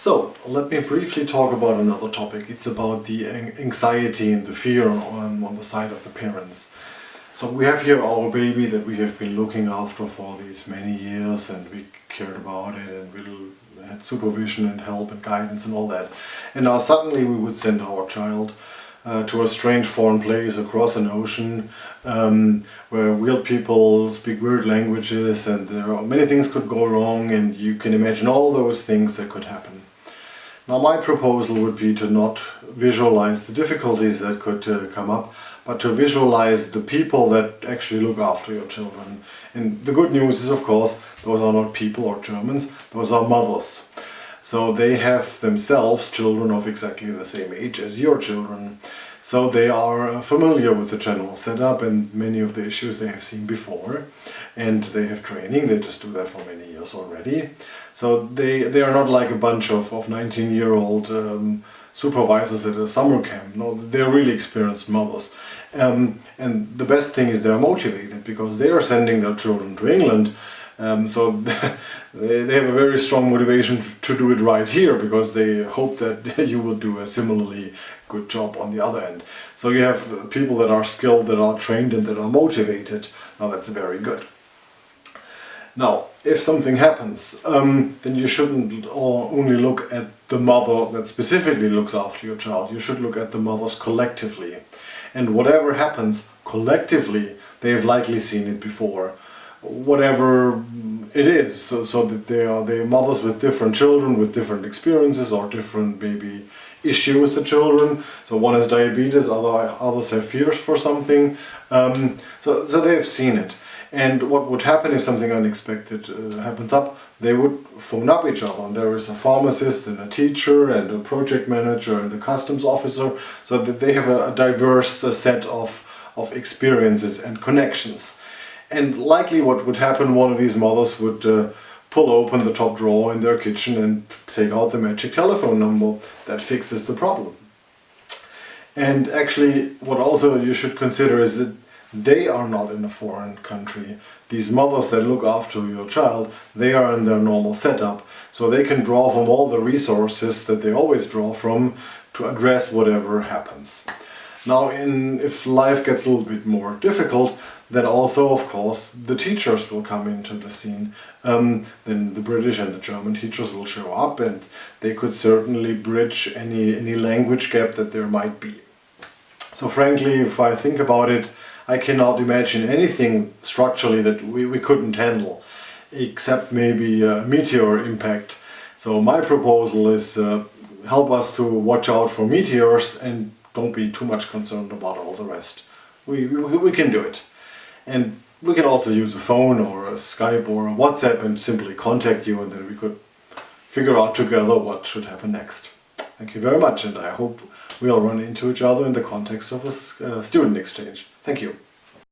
So, let me briefly talk about another topic. It's about the anxiety and the fear on the side of the parents. So we have here our baby that we have been looking after for these many years, and we cared about it and we had supervision and help and guidance and all that. And now suddenly we would send our child to a strange foreign place across an ocean where weird people speak weird languages, and there are many things could go wrong, and you can imagine all those things that could happen. Now my proposal would be to not visualize the difficulties that could come up, but to visualize the people that actually look after your children. And the good news is, of course, those are not people or Germans, those are mothers. So they have themselves children of exactly the same age as your children. So they are familiar with the general setup and many of the issues they have seen before. And they have training, they just do that for many years already. So they are not like a bunch of 19-year-old supervisors at a summer camp. No, they're really experienced mothers. And the best thing is they're motivated because they are sending their children to England. So they have a very strong motivation to do it right here, because they hope that you will do a similarly good job on the other end. So you have people that are skilled, that are trained and that are motivated. Now that's very good. Now, if something happens, then you shouldn't only look at the mother that specifically looks after your child. You should look at the mothers collectively. And whatever happens collectively, they have likely seen it before. Whatever it is, so that they are mothers with different children, with different experiences or different maybe issues with the children. So one has diabetes, others have fears for something. So they've seen it. And what would happen if something unexpected happens up? They would phone up each other, and there is a pharmacist and a teacher and a project manager and a customs officer, so that they have a diverse set of experiences and connections. And likely what would happen, one of these mothers would pull open the top drawer in their kitchen and take out the magic telephone number that fixes the problem. And actually what also you should consider is that they are not in a foreign country. These mothers that look after your child, they are in their normal setup, so they can draw from all the resources that they always draw from to address whatever happens. Now, if life gets a little bit more difficult, then also, of course, the teachers will come into the scene. Then the British and the German teachers will show up, and they could certainly bridge any language gap that there might be. So frankly, if I think about it, I cannot imagine anything structurally that we couldn't handle, except maybe a meteor impact. So my proposal is help us to watch out for meteors and don't be too much concerned about all the rest. We can do it. And we can also use a phone or a Skype or a WhatsApp and simply contact you, and then we could figure out together what should happen next. Thank you very much, and I hope we'll run into each other in the context of a student exchange. Thank you.